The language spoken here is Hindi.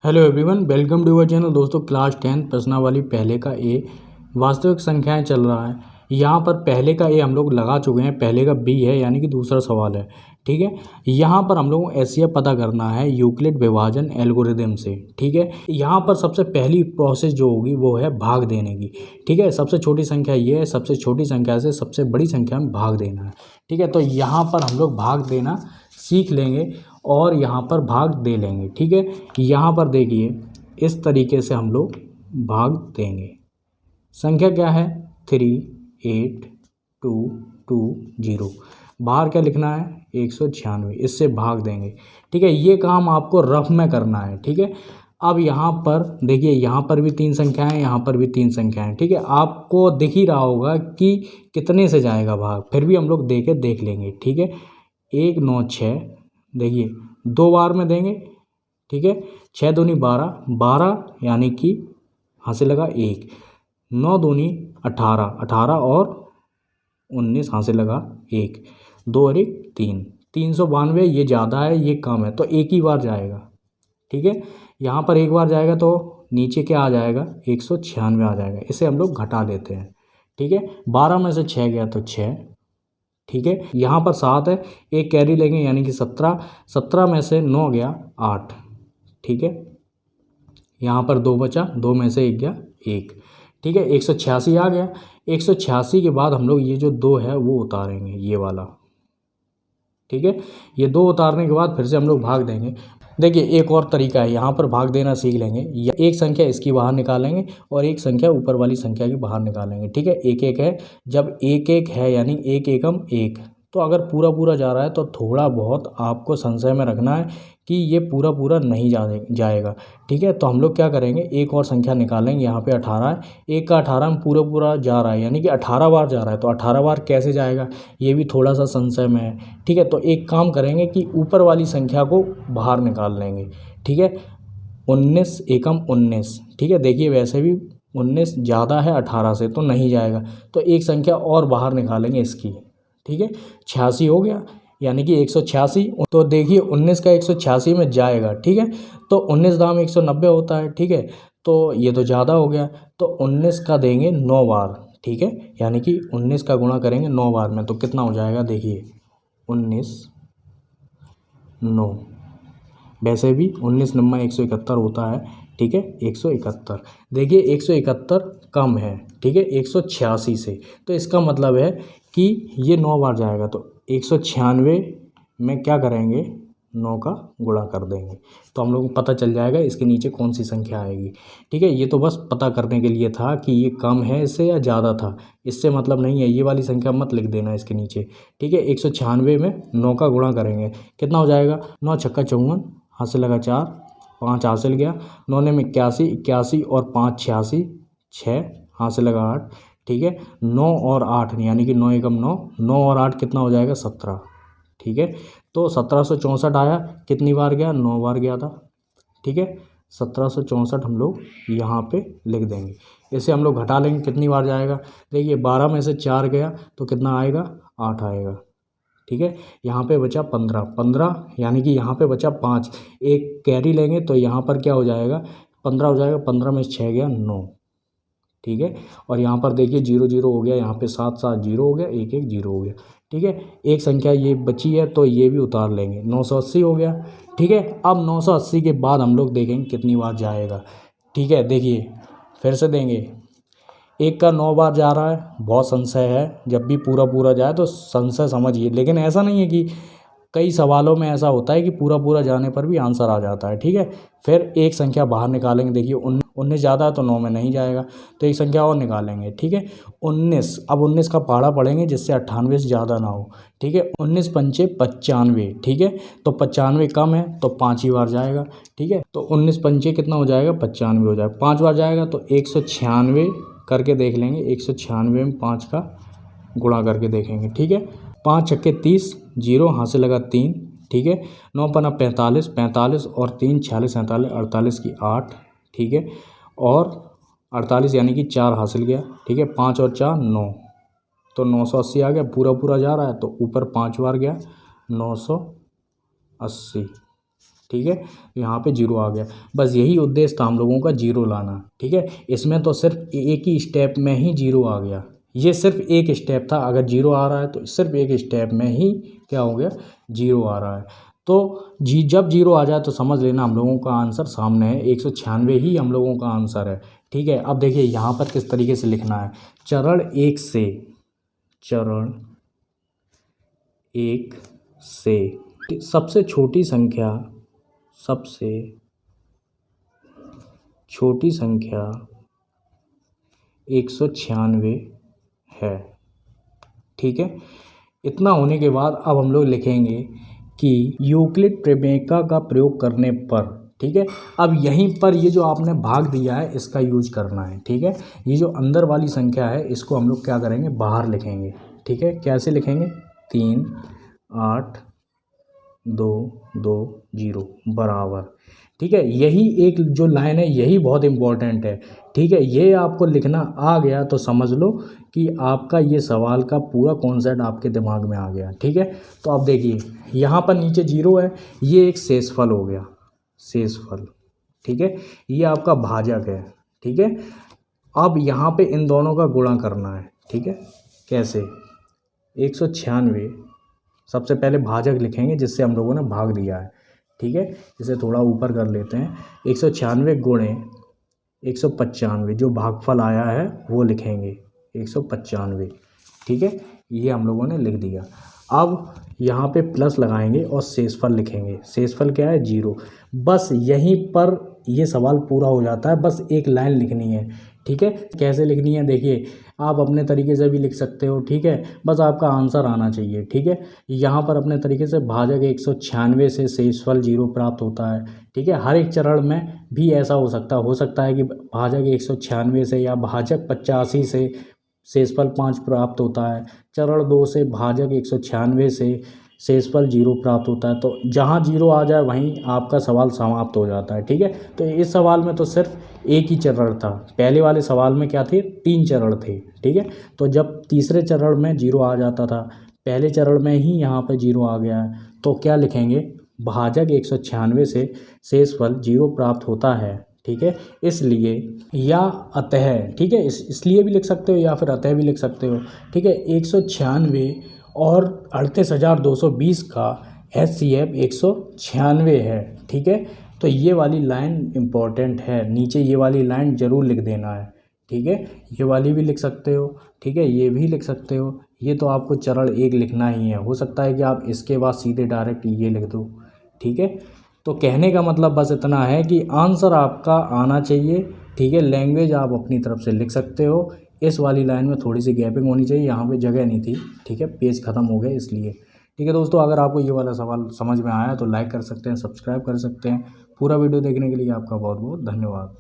Hello everyone, welcome to our channel. दोस्तों, क्लास 10 प्रश्नावली पहले का ए वास्तविक संख्याएं चल रहा है। यहाँ पर पहले का ए हम लोग लगा चुके हैं, पहले का बी है यानी कि दूसरा सवाल है। ठीक है, यहाँ पर हम लोगों को एचसीएफ पता करना है यूक्लिड विभाजन एल्गोरिदम से। ठीक है, यहाँ पर सबसे पहली प्रोसेस जो होगी वो है भाग देने की। ठीक है, सबसे छोटी संख्या ये है, सबसे छोटी संख्या से सबसे बड़ी संख्या में भाग देना है। ठीक है, तो यहाँ पर हम लोग भाग देना सीख लेंगे और यहाँ पर भाग दे लेंगे। ठीक है, यहाँ पर देखिए इस तरीके से हम लोग भाग देंगे। संख्या क्या है? 38220। बाहर क्या लिखना है? 196। इससे भाग देंगे। ठीक है, ये काम आपको रफ में करना है। ठीक है, अब यहाँ पर देखिए, यहाँ पर भी 3 संख्याएं, यहाँ पर भी 3 संख्याएं। ठीक है, आपको दिख ही रहा होगा कि कितने से जाएगा भाग, फिर भी हम लोग देख लेंगे। ठीक है, 196 देखिए 2 बार में देंगे। ठीक है, 6 दूनी 12, 12 यानी कि हाथ से लगा 1, 9 दूनी 18, 18 और 19 हाथ से लगा 1, 2 और 1 3, 392। ये ज़्यादा है, ये कम है, तो एक ही बार जाएगा। ठीक है, यहाँ पर एक बार जाएगा तो नीचे क्या आ जाएगा? 196 आ जाएगा। इसे हम लोग घटा लेते हैं। ठीक है, 12 में से 6 गया तो 6। ठीक है, यहाँ पर 7 है, एक कैरी लेंगे यानी कि 17, 17 में से 9 गया 8। ठीक है, यहाँ पर 2 बचा, 2 में से 1 गया 1। ठीक है, 186 आ गया। 186 के बाद हम लोग ये जो 2 है वो उतारेंगे, ये वाला। ठीक है, ये 2 उतारने के बाद फिर से हम लोग भाग देंगे। देखिए, एक और तरीका है, यहाँ पर भाग देना सीख लेंगे। या एक संख्या इसकी बाहर निकालेंगे और एक संख्या ऊपर वाली संख्या की बाहर निकालेंगे। ठीक है, एक एक है, जब एक एक है यानी एक एकम एक, तो अगर पूरा पूरा जा रहा है तो थोड़ा बहुत आपको संशय में रखना है कि ये पूरा पूरा नहीं जाएगा। ठीक है, तो हम लोग क्या करेंगे, एक और संख्या निकालेंगे। यहाँ पे 18 है, एक का 18 में पूरा पूरा जा रहा है यानी कि 18 बार जा रहा है, तो 18 बार कैसे जाएगा, ये भी थोड़ा सा संशय में है। ठीक है, तो एक काम करेंगे कि ऊपर वाली संख्या को बाहर निकाल लेंगे। ठीक है, 19 एकम 19। ठीक है, देखिए वैसे भी 19 ज़्यादा है 18 से, तो नहीं जाएगा, तो एक संख्या और बाहर निकालेंगे इसकी। ठीक है, 86 हो गया यानी कि 186। तो देखिए 19 का 186 में जाएगा। ठीक है, तो 19 दाम 190 होता है। ठीक है, तो ये तो ज़्यादा हो गया, तो 19 का देंगे 9 बार। ठीक है, यानी कि 19 का गुणा करेंगे 9 बार में, तो कितना हो जाएगा? देखिए 19 9, वैसे भी 19 नम्मा 171 होता है। ठीक है, 171। देखिए 171 कम है। ठीक है, 186 से, तो इसका मतलब है कि ये 9 बार जाएगा, तो 196 में क्या करेंगे? 9 का गुणा कर देंगे, तो हम लोग को पता चल जाएगा इसके नीचे कौन सी संख्या आएगी। ठीक है, ये तो बस पता करने के लिए था कि ये कम है इससे या ज़्यादा था, इससे मतलब नहीं है। ये वाली संख्या मत लिख देना इसके नीचे। ठीक है, 196 में 9 का गुणा करेंगे, कितना हो जाएगा? 9 छक्का 54, हाथ से लगा 4, 5 हासिल गया, 9 ने 81, 81 और 5 86, 6 हाथ से लगा 8। ठीक है, 9 और 8 यानी कि 9 एकम 9, 9 और 8 कितना हो जाएगा? 17। ठीक है, तो 1764 आया, कितनी बार गया? 9 बार गया था। ठीक है, 1764 हम लोग यहाँ पे लिख देंगे। इसे हम लोग घटा लेंगे, कितनी बार जाएगा? देखिए 12 में से 4 गया तो कितना आएगा? 8 आएगा। ठीक है, यहाँ पे बचा 15, 15 यानी कि यहाँ पे बचा 5, एक कैरी लेंगे तो यहाँ पर क्या हो जाएगा? 15 हो जाएगा। 15 में से 6 गया 9। ठीक है, और यहाँ पर देखिए 0 0 हो गया, यहाँ पे 7 7 0 हो गया, 1 1 0 हो गया। ठीक है, एक संख्या ये बची है तो ये भी उतार लेंगे, 980 हो गया। ठीक है, अब 980 के बाद हम लोग देखेंगे कितनी बार जाएगा। ठीक है, देखिए फिर से देंगे, एक का 9 बार जा रहा है, बहुत संशय है। जब भी पूरा पूरा जाए तो संशय समझिए, लेकिन ऐसा नहीं है कि कई सवालों में ऐसा होता है कि पूरा पूरा जाने पर भी आंसर आ जाता है। ठीक है, फिर एक संख्या बाहर निकालेंगे। देखिए 19 ज़्यादा है तो 9 में नहीं जाएगा, तो एक संख्या और निकालेंगे। ठीक है, 19, अब 19 का पहाड़ा पढ़ेंगे जिससे 98 से ज़्यादा ना हो। ठीक है, 19 पंचे 95। ठीक है, तो 95 कम है तो 5 ही बार जाएगा। ठीक है, तो 19 पंचे कितना हो जाएगा? 95 हो जाएगा। 5 बार जाएगा तो 196 करके देख लेंगे, 196 में 5 का गुणा करके देखेंगे। ठीक है, 5 छक्के 30, 0 हाथ से लगा 3। ठीक है, 9 पन्ना 45, 45 और 3 46, 47, 48 की 8। ठीक है, और 48 यानी कि 4 हासिल गया। ठीक है, 5 और 4 9, तो 980 आ गया। पूरा पूरा जा रहा है तो ऊपर 5 बार गया, 980। ठीक है, यहाँ पे जीरो आ गया। बस यही उद्देश्य था हम लोगों का, जीरो लाना। ठीक है, इसमें तो सिर्फ एक ही स्टेप में ही जीरो आ गया, ये सिर्फ एक स्टेप था। अगर जीरो आ रहा है तो सिर्फ एक स्टेप में ही क्या हो गया, जीरो आ रहा है। तो जब जीरो आ जाए तो समझ लेना हम लोगों का आंसर सामने है, 196 ही हम लोगों का आंसर है। ठीक है, अब देखिए यहाँ पर किस तरीके से लिखना है। चरण एक से सबसे छोटी संख्या 196 है। ठीक है, इतना होने के बाद अब हम लोग लिखेंगे कि यूक्लिड प्रमेय का प्रयोग करने पर, ठीक है, अब यहीं पर ये जो आपने भाग दिया है इसका यूज करना है। ठीक है, ये जो अंदर वाली संख्या है इसको हम लोग क्या करेंगे, बाहर लिखेंगे। ठीक है, कैसे लिखेंगे, 3 8 2 2 0 बराबर। ठीक है, यही एक जो लाइन है यही बहुत इम्पोर्टेंट है। ठीक है, ये आपको लिखना आ गया तो समझ लो कि आपका ये सवाल का पूरा कॉन्सेप्ट आपके दिमाग में आ गया। ठीक है, तो अब देखिए यहाँ पर नीचे जीरो है, ये एक शेषफल हो गया, शेषफल। ठीक है, ये आपका भाजक है। ठीक है, अब यहाँ पे इन दोनों का गुणा करना है। ठीक है, कैसे, 196 सबसे पहले भाजक लिखेंगे जिससे हम लोगों ने भाग दिया है। ठीक है, इसे थोड़ा ऊपर कर लेते हैं। 196 गुणे 195 जो भागफल आया है वो लिखेंगे 195। ठीक है, ये हम लोगों ने लिख दिया। अब यहाँ पे प्लस लगाएंगे और शेषफल लिखेंगे। शेषफल क्या है, जीरो। बस यहीं पर ये सवाल पूरा हो जाता है, बस एक लाइन लिखनी है। ठीक है, कैसे लिखनी है देखिए, आप अपने तरीके से भी लिख सकते हो। ठीक है, बस आपका आंसर आना चाहिए। ठीक है, यहाँ पर अपने तरीके से भाजक 196 से शेषफल जीरो प्राप्त होता है। ठीक है, हर एक चरण में भी ऐसा हो सकता है कि भाजक 196 से या भाजक 85 से शेषफल 5 प्राप्त होता है। चरण 2 से भाजक 196 से शेषफल जीरो प्राप्त होता है। तो जहाँ जीरो आ जाए वहीं आपका सवाल समाप्त हो जाता है। ठीक है, तो इस सवाल में तो सिर्फ एक ही चरण था, पहले वाले सवाल में क्या थे, 3 चरण थे। ठीक है, तो जब तीसरे चरण में जीरो आ जाता था, पहले चरण में ही यहाँ पे जीरो आ गया है, तो क्या लिखेंगे, भाजक 196 से शेषफल जीरो प्राप्त होता है। ठीक है, इसलिए या अतः, ठीक है, इसलिए भी लिख सकते हो या फिर अतः भी लिख सकते हो। ठीक है, 196 और 38,220 का HCF 196 है। ठीक है, तो ये वाली लाइन इम्पॉर्टेंट है, नीचे ये वाली लाइन ज़रूर लिख देना है। ठीक है, ये वाली भी लिख सकते हो। ठीक है, ये भी लिख सकते हो। ये तो आपको चरण 1 लिखना ही है, हो सकता है कि आप इसके बाद सीधे डायरेक्ट ये लिख दो। ठीक है, तो कहने का मतलब बस इतना है कि आंसर आपका आना चाहिए। ठीक है, लैंग्वेज आप अपनी तरफ से लिख सकते हो। इस वाली लाइन में थोड़ी सी गैपिंग होनी चाहिए, यहाँ पे जगह नहीं थी। ठीक है, पेज ख़त्म हो गए इसलिए। ठीक है दोस्तों, अगर आपको ये वाला सवाल समझ में आया तो लाइक कर सकते हैं, सब्सक्राइब कर सकते हैं। पूरा वीडियो देखने के लिए आपका बहुत बहुत धन्यवाद।